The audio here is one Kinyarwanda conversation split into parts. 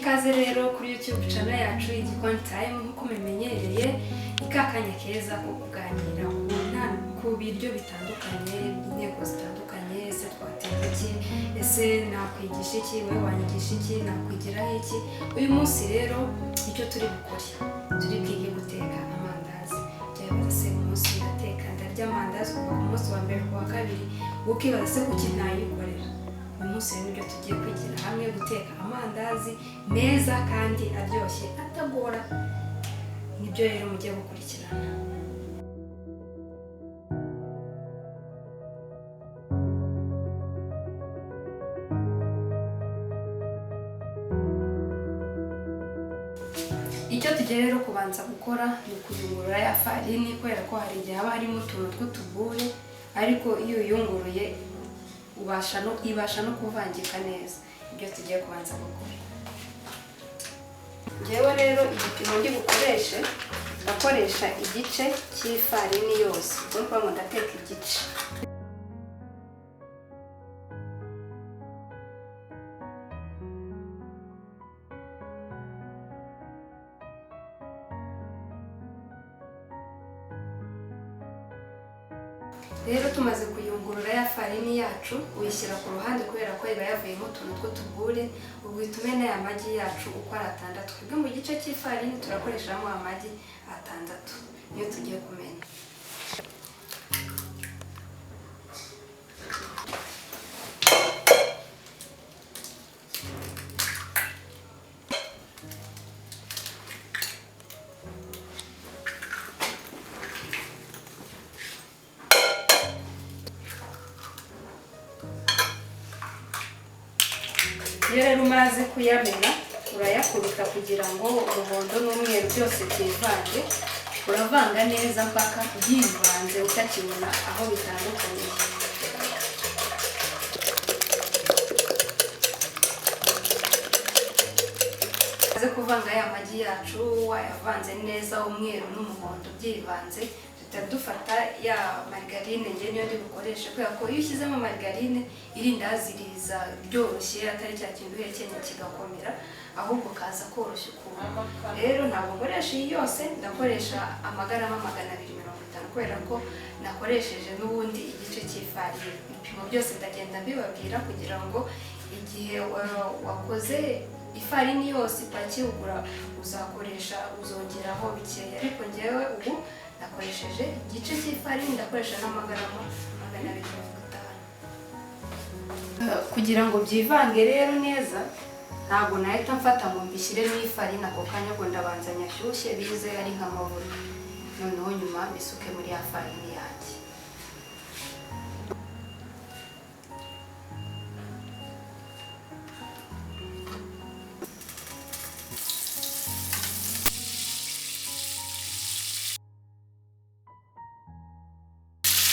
ikaze rero kuri YouTube channel yacu Igikoni Time nkuko mumenyereye ikakanya keza ko kuganira ku biryo bitandukanye, intego zitandukanye, ese twateka iki, ese nakwigisha iki, wewe wanyigisha iki, nakwigiraho iki. Uyu munsi rero icyo turi gukora, turi kwiga guteka amandazi. Byabaza se umunsi ndateka ndarya amandazi kuva ku munsi wa mbere ku wa kabiri, ukibaza se kuki ntayikorera. Uyu munsi rero nibyo tugiye kwigira hamwe, guteka amandazi meza kandi aryoshye atagora. Nibyo rero mugiye gukurikirana. Icyo tugiye rero kubanza gukora ni kuyungurura ya farini, kubera ko hari igihe haba harimo utuntu tw'utubure, ariko iyo uyunguruye ibasha no kuvangika neza. Ibyo tugiye kubanza gukora. Njyewe rero igipimo ndi bukoreshe, ndakoresha igice cy'ifarini yose. Ubwo ngo ndateka igice. Rero tumaze kuyungurura ya farini yacu, uyishyira ku ruhande kubera ko iba yavuyemo utuntu tw'utubure. Ubu tumena ya magi yacu uko ari 6. Twebwe mu gice cy'ifarini turakoreshamo amagi 6 niyo tugiye kumena. Iyo rero umaze kuyamena, urayakubita kugira ngo umuhondo n'umweru byose byivange. Uravanga neza mpaka byivanze utakibona aho bitandukanye. Maze kuvanga ya magi yacu, wayavanze neza umweru n'umuhondo byivanze, dufata ya margarine ngiye niyo ndi bukoreshe, kubera ko iyo ushyizemo margarine irindazi riza ryoroshye, atari cya kintu uhekenye kigakomera, ahubwo kaza koroshye ukuntu. Rero ntabwo nkoresha iyi yose, ndakoresha amagarama 250, kubera ko nakoresheje n'ubundi igice cy'ifarini. Ibipimo byose ndagenda mbibabwira kugira ngo igihe wakoze ifarini yose ipaki uzakoresha uzongeraho bikeya. Ariko njyewe ubu nakoresheje igice cy'ifarini, ndakoresha n'amagarama 250. Kugira ngo byivange rero neza, ntabwo nahita mfata ngo mbishyire mu ifarini ako kanya, ngo ndabanza nyashyushye bize ari nk'amavuta, noneho nyuma mbisuke muri ya farini yanjye.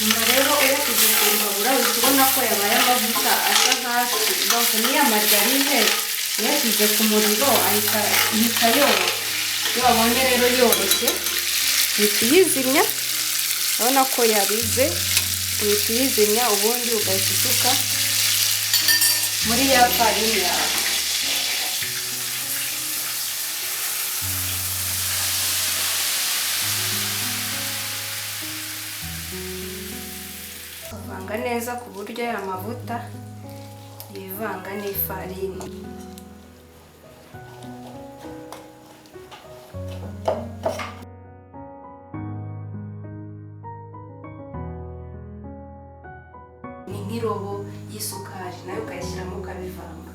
Nyuma rero uwo kuzimbabura ukibona ko yabaye amavuta asa hasi, donc niya margarine yashyize ku muriro ahita yoroha. Iyo wabonye rero yoroshye, uhita uyizimya. Urabona ko yabize, uhita uyizimya, ubundi ugahita usuka muri ya farini yawe. Vanga neza ku buryo ya mavuta yivanga n'ifarini. Ni nk'irobo y'isukari nayo ukayishyiramo ukabivanga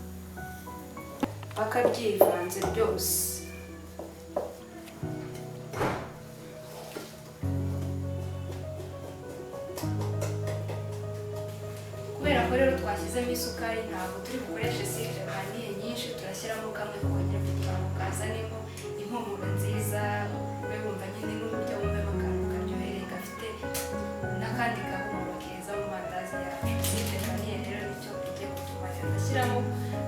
paka byivanze byose. Kubera ko rero twashyizemo isukari, ntabwo turi bukoreshe sire vanille nyinshi, turashyiramo kamwe kongera kugira ngo kazanemo impumuro nziza, ube wumva nyine n'uburyo wumvemo akantu karyohereye gafite n'akandi gahumuro keza mu mandazi yacu. Sire vanille rero nicyo igiye gutuma ndashyiramo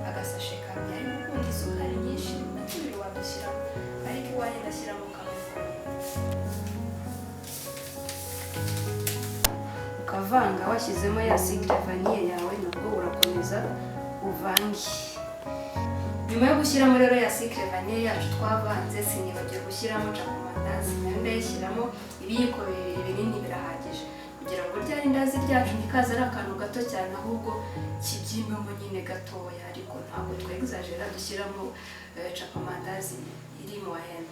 agasashe kamwe. Ariko ukunda isukari nyinshi natubiri wadushyiramo, ariko iwanjye ndashyiramo kamwe ukavanga. Washyizemo ya sire vanille yawe, nabwo urakomeza uvange. nyuma yo gushyiramo rero ya sucre vanille yacu twavanze, sinibagiwe gushyiramo chapamandazi, nayo ndayishyiramo ibiyiko bibiri binini birahagije kugira ngo rya rindazi ryacu ntikaze ari akantu gato cyane, ahubwo kibyimbemo nyine gatoya, ariko ntabwo twexagera dushyiramo chapamandazi iri mu wahene.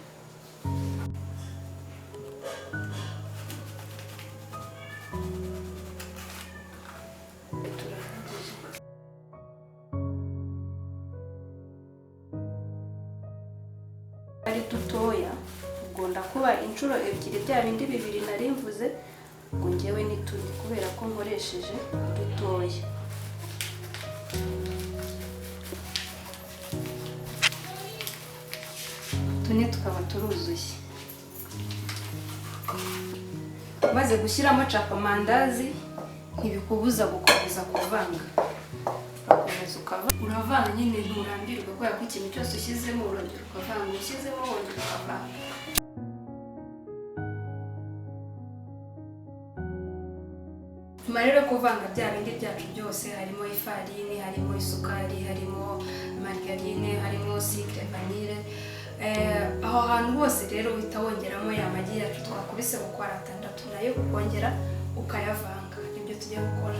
Ari dutoya ubwo ndakuba inshuro ebyiri bya bindi bibiri nari mvuze, ngo ngewe ni tuni kubera ko nkoresheje dutoya. Tuni tukaba turuzuye. Maze gushyiramo chapamandazi ntibikubuza gukomeza kuvanga. Uravanga nyine nturambirwa kubera ko ikintu cyose ushyizemo urongera ukavanga, ushyizemo wongera ukavanga. Nyuma rero kuvanga bya bindi byacu byose, harimo ifarini, harimo isukari, harimo margarine, harimo sucre vanille, aho hantu hose rero uhita wongeramo ya magi yacu twakubise uko ari 6, nayo ukongera ukayavanga. Nibyo tugiye gukora.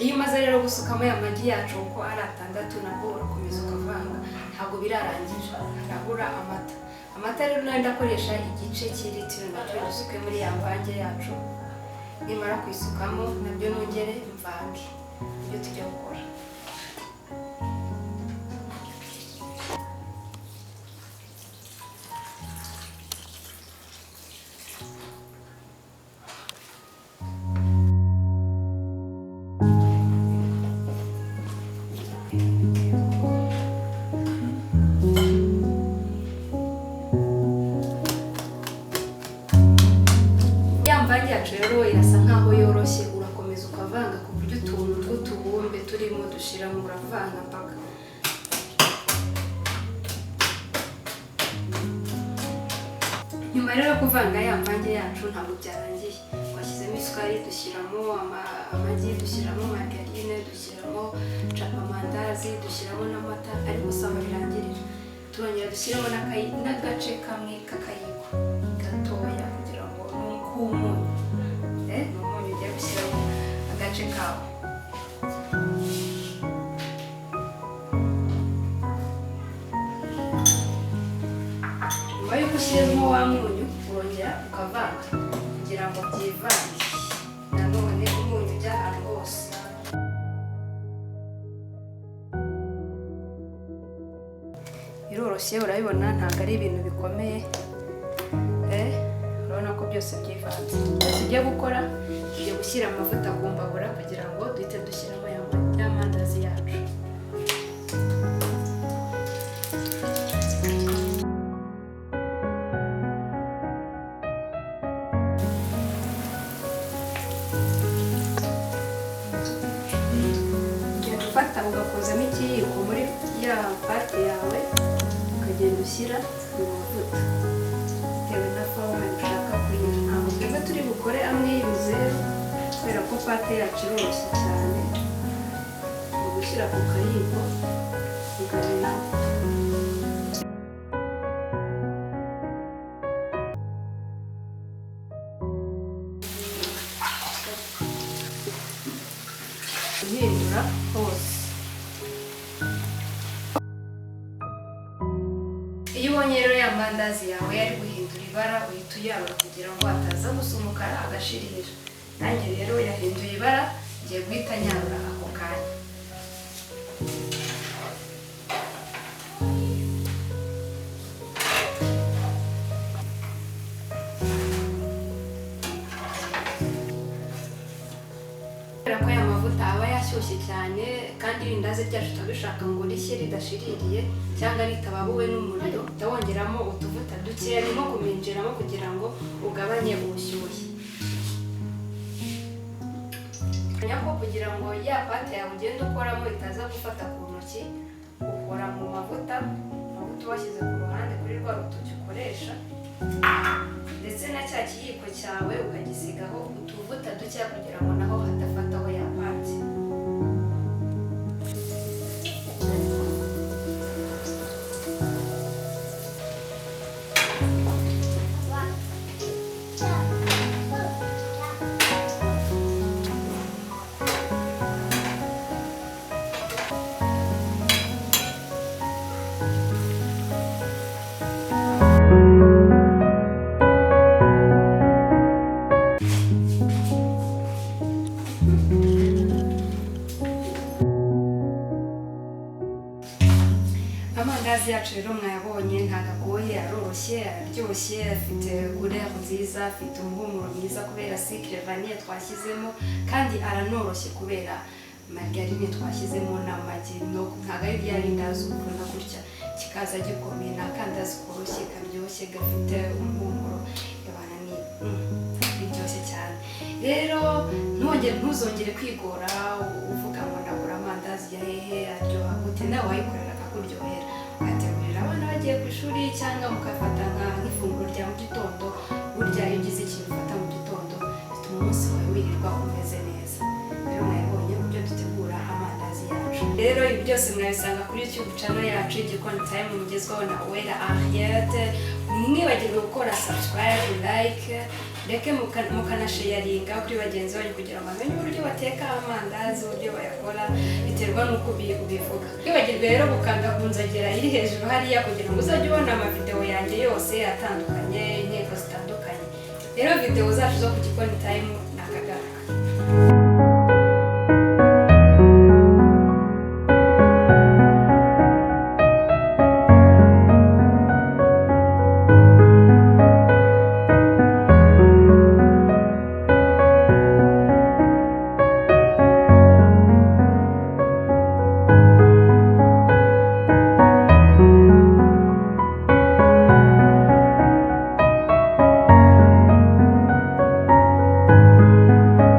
Iyo umaze rero gusukamo ya magi yacu uko ari 6, nabwo urakomeza ukavanga, ntabwo birarangira, harabura amata. Amata rero nayo ndakoresha igice cy'ilitiro nacyo dusuke muri ya mvange yacu. Nimara kwisukamo nabyo nongere mvange. Ibyo tujya gukora. Imvange yacu rero irasa nkaho yoroshye, urakomeza ukavanga ku buryo utuntu tw'utubumbe turimo dushiramo, uravanga mpaka. Nyuma rero kuvanga ya mvange yacu ntabwo byarangiye. Washyizemo isukari, dushyiramo amagi, dushyiramo margarine, dushyiramo chapamandazi, dushyiramo n'amata, ariko sawa birangirira. Turongera dushyiramo n'agace kamwe k'akayiko gatoya kugira ngo umunyu ugiye gushyiramo agace kawo. Nyuma y'uko ushyizemo wa munyu urongera ukavanga kugira ngo byivange. Nanone umunyu ujya ahantu hose. Biroroshye, urabibona ntabwo ari ibintu bikomeye. Urabona ko byose byivanze. Tugiye gukora, tugiye gushyira amavuta ku mbabura kugira ngo duhite dushyiramo ya mandazi yacu. Ugiye gufata ugakozamo ikiyiko muri ya pate yawe, ukagenda ushyira mu mavuta bitewe na forme ushaka kuyiha. Ntabwo twebwe turi bukore amwe y'ibizeru kubera ko pate yacu iroroshye cyane. Ni ugushyira ku kayiko ukareba. Uhindura hose. Iyo ubonye rero ya mandazi yawe yari guhindura ibara, uhita uyarura kugira ngo ataza gusa umukara agashirira. Nanjye rero yahinduye ibara, ngiye guhita nyarura ako kanya. Kubera ko aya mavuta aba yashyushye cyane kandi irindazi ryacu tutabishaka ngo rishye ridashiririye cyangwa ritababuwe n'umuriro, utawongeramo utuvuta dukeya, ni nko kuminjiramo kugira ngo ugabanye ubushyuhe. nyako kugira ngo ya pate yawe ugenda ukoramo itaza gufata ku ntoki, ukora mu mavuta washyize ku ruhande kuri rwa rutoki ukoresha, ndetse na cya kiyiko cyawe ukagisigaho utuvuta dukeya kugira ngo naho hadafataho ya pate. Amandazi yacu rero mwayabonye ntabwo agoye, aroroshye, araryoshye, afite couleur nziza, afite umuhumuro mwiza kubera sucre vanille twashyizemo, kandi aranoroshye kubera margarine twashyizemo n'amagi. Ntabwo ari rya rindazi ukunda gutya kikaza gikomeye, ni akandazi koroshye karyoshye gafite umuhumuro biryoshye cyane. Rero ntuzongere kwigora uvuga ngo ndagura amandazi ya hehe aryoha gute, nawe wayikorera akakuryohera, ugategurira abana bagiye ku ishuri cyangwa mukafata nk'ifunguro rya mu gitondo. Burya iyo ugize ikintu ufata mu gitondo bituma umunsi wawe wirirwa umeze neza. Rero mwabonye uburyo dutegura amandazi yacu. Rero ibi byose mwabisanga kuri YouTube channel yacu Igikoni Time mugezwaho na Uwera Henriette. Mwibagirwe gukora subscribe, like, ndetse mukanasharinga kuri bagenzi banyu kugira ngo bamenye uburyo bateka amandazi, uburyo bayakora, biterwa n'uko ubivuga. Mwibagirwe rero gukanda ku nzogera iri hejuru hariya kugira ngo uzajye ubona amavideo yanjye yose atandukanye, inteko zitandukanye. Rero video zacu zo ku Gikoni Time